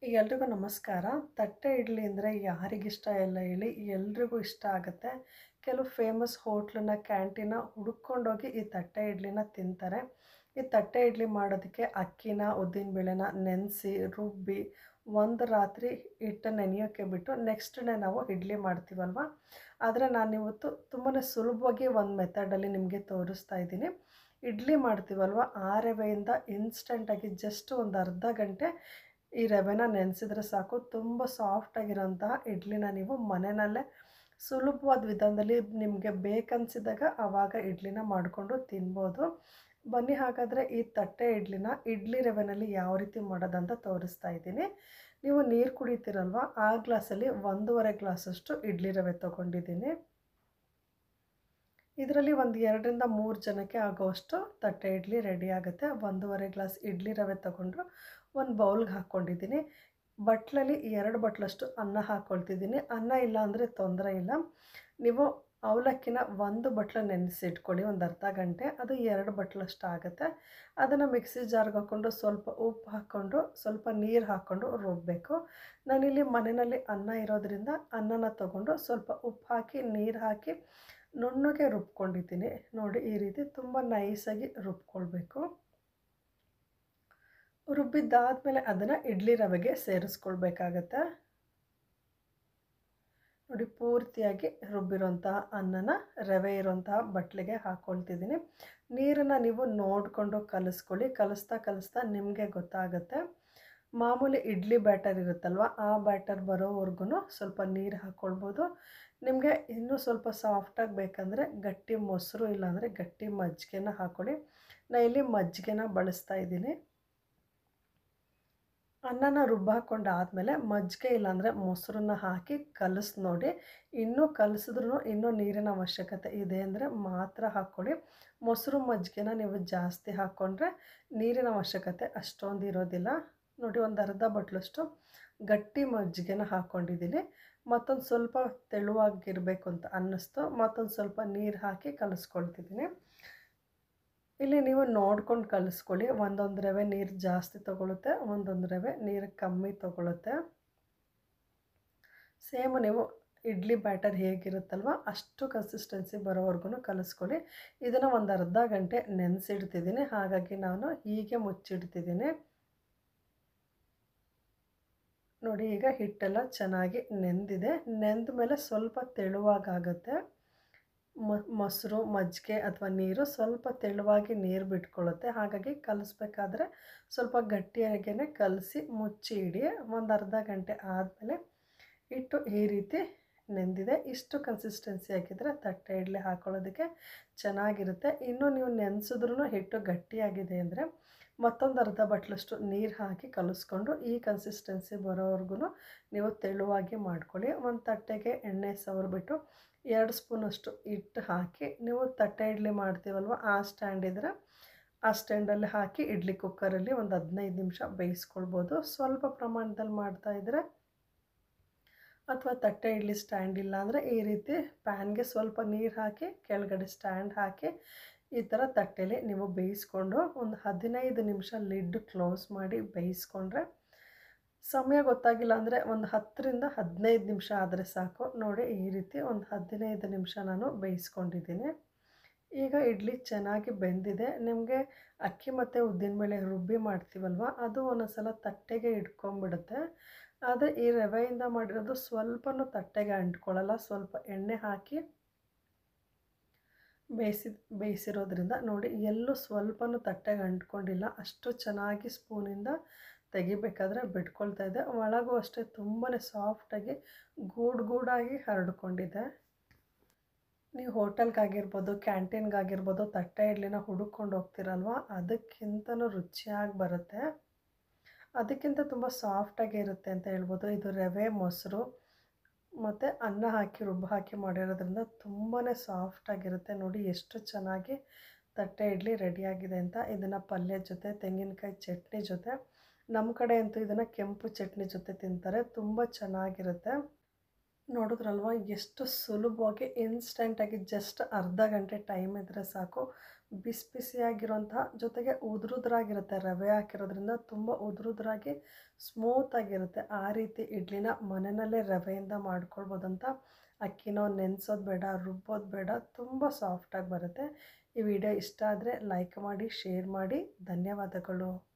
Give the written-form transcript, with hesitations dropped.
ಎಲ್ರಿಗೂ ನಮಸ್ಕಾರ. ತಟ್ಟೆ ಇಡ್ಲಿ ಅಂದರೆ ಯಾರಿಗಿಷ್ಟ ಇಲ್ಲ ಹೇಳಿ? ಎಲ್ರಿಗೂ ಇಷ್ಟ ಆಗುತ್ತೆ. ಕೆಲವು ಫೇಮಸ್ ಹೋಟ್ಲನ್ನ, ಕ್ಯಾಂಟೀನ ಹುಡುಕೊಂಡೋಗಿ ಈ ತಟ್ಟೆ ಇಡ್ಲಿನ ತಿಂತಾರೆ. ಈ ತಟ್ಟೆ ಇಡ್ಲಿ ಮಾಡೋದಕ್ಕೆ ಅಕ್ಕಿನ, ಉದ್ದಿನಬೇಳೆನ ನೆನೆಸಿ, ರುಬ್ಬಿ, ಒಂದು ರಾತ್ರಿ ಹಿಟ್ಟನ್ನು ನೆನೆಯೋಕ್ಕೆ ಬಿಟ್ಟು ನೆಕ್ಸ್ಟ್ ಡೇ ನಾವು ಇಡ್ಲಿ ಮಾಡ್ತೀವಲ್ವ. ಆದರೆ ನಾನಿವತ್ತು ತುಂಬಾ ಸುಲಭವಾಗಿ ಒಂದು ಮೆಥಡಲ್ಲಿ ನಿಮಗೆ ತೋರಿಸ್ತಾ ಇದ್ದೀನಿ. ಇಡ್ಲಿ ಮಾಡ್ತೀವಲ್ವ, ಆ ರವೆಯಿಂದ ಇನ್ಸ್ಟಂಟಾಗಿ ಜಸ್ಟ್ ಒಂದು ಅರ್ಧ ಗಂಟೆ ಈ ರವೆನ ನೆನೆಸಿದ್ರೆ ಸಾಕು, ತುಂಬ ಸಾಫ್ಟಾಗಿರೋಂತಹ ಇಡ್ಲಿನ ನೀವು ಮನೆಯಲ್ಲೇ ಸುಲಭವಾದ ವಿಧಾನದಲ್ಲಿ ನಿಮಗೆ ಬೇಕನ್ಸಿದಾಗ ಆವಾಗ ಇಡ್ಲಿನ ಮಾಡಿಕೊಂಡು ತಿನ್ಬೋದು. ಬನ್ನಿ ಹಾಗಾದರೆ ಈ ತಟ್ಟೆ ಇಡ್ಲಿನ ಇಡ್ಲಿ ರವೆನಲ್ಲಿ ಯಾವ ರೀತಿ ಮಾಡೋದಂತ ತೋರಿಸ್ತಾ ಇದ್ದೀನಿ. ನೀವು ನೀರು ಕುಡಿತೀರಲ್ವ, ಆ ಗ್ಲಾಸಲ್ಲಿ 1.5 ಗ್ಲಾಸಷ್ಟು ಇಡ್ಲಿ ರವೆ ತೊಗೊಂಡಿದ್ದೀನಿ. ಇದರಲ್ಲಿ ಒಂದು 2ರಿಂದ 3 ಜನಕ್ಕೆ ಆಗೋವಷ್ಟು ತಟ್ಟೆ ಇಡ್ಲಿ ರೆಡಿ ಆಗುತ್ತೆ. 1.5 ಗ್ಲಾಸ್ ಇಡ್ಲಿ ರವೆ ತೊಗೊಂಡು ಒಂದು ಬೌಲ್ಗೆ ಹಾಕ್ಕೊಂಡಿದ್ದೀನಿ. ಬಟ್ಲಲ್ಲಿ 2 ಬಟ್ಲಷ್ಟು ಅನ್ನ ಹಾಕ್ಕೊಳ್ತಿದ್ದೀನಿ. ಅನ್ನ ಇಲ್ಲ ಅಂದರೆ ತೊಂದರೆ ಇಲ್ಲ. ನೀವು ಅವಲಕ್ಕಿನ 1 ಬಟ್ಲು ನೆನೆಸಿಟ್ಕೊಳ್ಳಿ ಒಂದು ಅರ್ಧ ಗಂಟೆ, ಅದು 2 ಬಟ್ಲಷ್ಟು ಆಗುತ್ತೆ. ಅದನ್ನು ಮಿಕ್ಸಿ ಜಾರ್ಗೆ ಹಾಕ್ಕೊಂಡು ಸ್ವಲ್ಪ ಉಪ್ಪು ಹಾಕ್ಕೊಂಡು ಸ್ವಲ್ಪ ನೀರು ಹಾಕ್ಕೊಂಡು ರುಬ್ಬಬೇಕು. ನಾನಿಲ್ಲಿ ಮನೆಯಲ್ಲಿ ಅನ್ನ ಇರೋದ್ರಿಂದ ಅನ್ನನ ತೊಗೊಂಡು ಸ್ವಲ್ಪ ಉಪ್ಪು ಹಾಕಿ ನೀರು ಹಾಕಿ ನುಣ್ಣಗೆ ರುಬ್ಕೊಂಡಿದ್ದೀನಿ. ನೋಡಿ, ಈ ರೀತಿ ತುಂಬ ನೈಸಾಗಿ ರುಬ್ಕೊಳ್ಬೇಕು. ರುಬ್ಬಿದ್ದಾದಮೇಲೆ ಅದನ್ನು ಇಡ್ಲಿ ರವೆಗೆ ಸೇರಿಸ್ಕೊಳ್ಬೇಕಾಗತ್ತೆ. ನೋಡಿ, ಪೂರ್ತಿಯಾಗಿ ರುಬ್ಬಿರೋಂತಹ ಅನ್ನನ ರವೆ ಇರೋಂತಹ ಬಟ್ಲಿಗೆ ಹಾಕ್ಕೊಳ್ತಿದ್ದೀನಿ. ನೀರನ್ನು ನೀವು ನೋಡಿಕೊಂಡು ಕಲಿಸ್ಕೊಳ್ಳಿ. ಕಲಿಸ್ತಾ ನಿಮಗೆ ಗೊತ್ತಾಗುತ್ತೆ. ಮಾಮೂಲಿ ಇಡ್ಲಿ ಬ್ಯಾಟರ್ ಇರುತ್ತಲ್ವ, ಆ ಬ್ಯಾಟರ್ ಬರೋವರೆಗೂ ಸ್ವಲ್ಪ ನೀರು ಹಾಕ್ಕೊಳ್ಬೋದು. ನಿಮಗೆ ಇನ್ನೂ ಸ್ವಲ್ಪ ಸಾಫ್ಟಾಗಿ ಬೇಕಂದರೆ ಗಟ್ಟಿ ಮೊಸರು ಇಲ್ಲಾಂದರೆ ಗಟ್ಟಿ ಮಜ್ಜಿಗೆನ ಹಾಕ್ಕೊಳ್ಳಿ. ನಾನು ಇಲ್ಲಿ ಮಜ್ಜಿಗೆನ ಬಳಸ್ತಾ ಇದ್ದೀನಿ. ಅನ್ನನ ರುಬ್ಬಾಕೊಂಡಾದಮೇಲೆ ಮಜ್ಜಿಗೆ ಇಲ್ಲಾಂದರೆ ಮೊಸರನ್ನ ಹಾಕಿ ಕಲಿಸಿ ನೋಡಿ. ಇನ್ನೂ ಕಲಿಸಿದ್ರೂ ಇನ್ನೂ ನೀರಿನ ಅವಶ್ಯಕತೆ ಇದೆ ಅಂದರೆ ಮಾತ್ರ ಹಾಕ್ಕೊಳ್ಳಿ. ಮೊಸರು ಮಜ್ಜಿಗೆನ ನೀವು ಜಾಸ್ತಿ ಹಾಕ್ಕೊಂಡ್ರೆ ನೀರಿನ ಅವಶ್ಯಕತೆ ಅಷ್ಟೊಂದು ಇರೋದಿಲ್ಲ. ನೋಡಿ, ಒಂದು ಅರ್ಧ ಬಟ್ಲಷ್ಟು ಗಟ್ಟಿ ಮಜ್ಜಿಗೆನ ಹಾಕ್ಕೊಂಡಿದ್ದೀನಿ. ಮತ್ತೊಂದು ಸ್ವಲ್ಪ ತೆಳುವಾಗಿರಬೇಕು ಅಂತ ಅನ್ನಿಸ್ತು, ಮತ್ತೊಂದು ಸ್ವಲ್ಪ ನೀರು ಹಾಕಿ ಕಲಿಸ್ಕೊಳ್ತಿದ್ದೀನಿ. ಇಲ್ಲಿ ನೀವು ನೋಡ್ಕೊಂಡು ಕಲಿಸ್ಕೊಳ್ಳಿ. ಒಂದೊಂದು ರವೆ ನೀರು ಜಾಸ್ತಿ ತೊಗೊಳುತ್ತೆ, ಒಂದೊಂದು ರವೆ ನೀರು ಕಮ್ಮಿ ತೊಗೊಳುತ್ತೆ. ಸೇಮ್ ನೀವು ಇಡ್ಲಿ ಬ್ಯಾಟರ್ ಹೇಗಿರುತ್ತಲ್ವ ಅಷ್ಟು ಕನ್ಸಿಸ್ಟೆನ್ಸಿ ಬರೋವರೆಗೂ ಕಲಿಸ್ಕೊಳ್ಳಿ. ಇದನ್ನು ಒಂದು ಅರ್ಧ ಗಂಟೆ ನೆನೆಸಿಡ್ತಿದ್ದೀನಿ, ಹಾಗಾಗಿ ನಾನು ಹೀಗೆ ಮುಚ್ಚಿಡ್ತಿದ್ದೀನಿ. ನೋಡಿ, ಈಗ ಹಿಟ್ಟೆಲ್ಲ ಚೆನ್ನಾಗಿ ನೆಂದಿದೆ. ನೆಂದ ಮೇಲೆ ಸ್ವಲ್ಪ ತೆಳುವಾಗುತ್ತೆ. ಮೊಸರು, ಮಜ್ಜಿಗೆ ಅಥವಾ ನೀರು ಸ್ವಲ್ಪ ತೆಳುವಾಗಿ ನೀರು ಬಿಟ್ಕೊಳ್ಳುತ್ತೆ. ಹಾಗಾಗಿ ಕಲಿಸ್ಬೇಕಾದ್ರೆ ಸ್ವಲ್ಪ ಗಟ್ಟಿಯಾಗೇ ಕಲಸಿ ಮುಚ್ಚಿ ಇಡಿ. ಒಂದು ಅರ್ಧ ಗಂಟೆ ಆದಮೇಲೆ ಹಿಟ್ಟು ಈ ರೀತಿ ನೆಂದಿದೆ. ಇಷ್ಟು ಕನ್ಸಿಸ್ಟೆನ್ಸಿ ಹಾಕಿದರೆ ತಟ್ಟೆ ಇಡ್ಲಿ ಹಾಕ್ಕೊಳ್ಳೋದಕ್ಕೆ ಚೆನ್ನಾಗಿರುತ್ತೆ. ಇನ್ನೂ ನೀವು ನೆನೆಸಿದ್ರೂ ಹಿಟ್ಟು ಗಟ್ಟಿಯಾಗಿದೆ ಅಂದರೆ ಮತ್ತೊಂದು ಅರ್ಧ ಬಟ್ಲಷ್ಟು ನೀರು ಹಾಕಿ ಕಲಿಸ್ಕೊಂಡು ಈ ಕನ್ಸಿಸ್ಟೆನ್ಸಿ ಬರೋವರೆಗೂ ನೀವು ತೆಳುವಾಗಿ ಮಾಡ್ಕೊಳ್ಳಿ. ಒಂದು ತಟ್ಟೆಗೆ ಎಣ್ಣೆ ಸವರ್ಬಿಟ್ಟು 2 ಸ್ಪೂನಷ್ಟು ಹಿಟ್ಟು ಹಾಕಿ, ನೀವು ತಟ್ಟೆ ಇಡ್ಲಿ ಮಾಡ್ತೀವಲ್ವ ಆ ಸ್ಟ್ಯಾಂಡ್ ಇದ್ದರೆ ಆ ಸ್ಟ್ಯಾಂಡಲ್ಲಿ ಹಾಕಿ ಇಡ್ಲಿ ಕುಕ್ಕರಲ್ಲಿ ಒಂದು 15 ನಿಮಿಷ ಬೇಯಿಸ್ಕೊಳ್ಬೋದು. ಸ್ವಲ್ಪ ಪ್ರಮಾಣದಲ್ಲಿ ಮಾಡ್ತಾಯಿದ್ರೆ ಅಥವಾ ತಟ್ಟೆ ಇಡ್ಲಿ ಸ್ಟ್ಯಾಂಡ್ ಇಲ್ಲ ಅಂದರೆ ಈ ರೀತಿ ಪ್ಯಾನ್ಗೆ ಸ್ವಲ್ಪ ನೀರು ಹಾಕಿ ಕೆಳಗಡೆ ಸ್ಟ್ಯಾಂಡ್ ಹಾಕಿ ಈ ಥರ ತಟ್ಟೆಲಿ ನೀವು ಬೇಯಿಸ್ಕೊಂಡು ಒಂದು 15 ನಿಮಿಷ ಲಿಡ್ ಕ್ಲೋಸ್ ಮಾಡಿ ಬೇಯಿಸ್ಕೊಂಡ್ರೆ ಸಮಯ ಗೊತ್ತಾಗಿಲ್ಲ ಅಂದರೆ ಒಂದು 10ರಿಂದ 15 ನಿಮಿಷ ಆದರೆ ಸಾಕು. ನೋಡಿ, ಈ ರೀತಿ ಒಂದು 15 ನಿಮಿಷ ನಾನು ಬೇಯಿಸ್ಕೊಂಡಿದ್ದೀನಿ. ಈಗ ಇಡ್ಲಿ ಚೆನ್ನಾಗಿ ಬೆಂದಿದೆ. ನಿಮಗೆ ಅಕ್ಕಿ ಮತ್ತು ಉದ್ದಿನಬೇಳೆ ರುಬ್ಬಿ ಮಾಡ್ತೀವಲ್ವ, ಅದು ಒಂದೊಂದು ಸಲ ತಟ್ಟೆಗೆ ಇಟ್ಕೊಂಡ್ಬಿಡುತ್ತೆ. ಆದರೆ ಈ ರವೆಯಿಂದ ಮಾಡಿರೋದು ಸ್ವಲ್ಪನೂ ತಟ್ಟೆಗೆ ಅಂಟ್ಕೊಳ್ಳಲ್ಲ. ಸ್ವಲ್ಪ ಎಣ್ಣೆ ಹಾಕಿ ಬೇಯಿಸಿರೋದ್ರಿಂದ ನೋಡಿ ಎಲ್ಲೂ ಸ್ವಲ್ಪನೂ ತಟ್ಟೆಗೆ ಅಂಟ್ಕೊಂಡಿಲ್ಲ. ಅಷ್ಟು ಚೆನ್ನಾಗಿ ಸ್ಪೂನಿಂದ ತೆಗಿಬೇಕಾದ್ರೆ ಬಿಟ್ಕೊಳ್ತಾ ಇದೆ. ಒಳಗೂ ಅಷ್ಟೇ ತುಂಬಾ ಸಾಫ್ಟಾಗಿ ಗೂಡಾಗಿ ಹರಡ್ಕೊಂಡಿದೆ. ನೀವು ಹೋಟೆಲ್ಗಾಗಿರ್ಬೋದು, ಕ್ಯಾಂಟೀನ್ಗಾಗಿರ್ಬೋದು ತಟ್ಟೆ ಇಡ್ಲಿನ ಹುಡುಕೊಂಡು ಹೋಗ್ತೀರಲ್ವ, ಅದಕ್ಕಿಂತನೂ ರುಚಿಯಾಗಿ ಬರುತ್ತೆ. ಅದಕ್ಕಿಂತ ತುಂಬ ಸಾಫ್ಟಾಗಿ ಇರುತ್ತೆ ಅಂತ ಹೇಳ್ಬೋದು. ಇದು ರವೆ, ಮೊಸರು ಮತ್ತು ಅನ್ನ ಹಾಕಿ ಹಾಕಿ ಮಾಡಿರೋದ್ರಿಂದ ತುಂಬಾ ಸಾಫ್ಟಾಗಿರುತ್ತೆ. ನೋಡಿ ಎಷ್ಟು ಚೆನ್ನಾಗಿ ತಟ್ಟೆ ಇಡ್ಲಿ ರೆಡಿಯಾಗಿದೆ ಅಂತ. ಇದನ್ನು ಪಲ್ಯ ಜೊತೆ, ತೆಂಗಿನಕಾಯಿ ಚಟ್ನಿ ಜೊತೆ, ನಮ್ಮ ಕಡೆ ಅಂತೂ ಇದನ್ನು ಕೆಂಪು ಚಟ್ನಿ ಜೊತೆ ತಿಂತಾರೆ. ತುಂಬ ಚೆನ್ನಾಗಿರುತ್ತೆ. ನೋಡಿದ್ರಲ್ವ ಎಷ್ಟು ಸುಲಭವಾಗಿ ಇನ್ಸ್ಟೆಂಟಾಗಿ ಜಸ್ಟ್ ಅರ್ಧ ಗಂಟೆ ಟೈಮ್ ಇದ್ದರೆ ಸಾಕು, ಬಿಸಿ ಬಿಸಿಯಾಗಿರೋಂತಹ, ಜೊತೆಗೆ ಉದುರುದ್ರಾಗಿರುತ್ತೆ. ರವೆ ಹಾಕಿರೋದ್ರಿಂದ ತುಂಬ ಉದುರುದ್ರಾಗಿ ಸ್ಮೂತಾಗಿರುತ್ತೆ. ಆ ರೀತಿ ಇಡ್ಲಿನ ಮನೆಯಲ್ಲೇ ರವೆಯಿಂದ ಮಾಡ್ಕೊಳ್ಬೋದಂತ. ಅಕ್ಕಿನೋ ನೆನೆಸೋದು ಬೇಡ, ರುಬ್ಬೋದು ಬೇಡ, ತುಂಬ ಸಾಫ್ಟಾಗಿ ಬರುತ್ತೆ. ಈ ವಿಡಿಯೋ ಇಷ್ಟ ಆದರೆ ಲೈಕ್ ಮಾಡಿ, ಶೇರ್ ಮಾಡಿ. ಧನ್ಯವಾದಗಳು.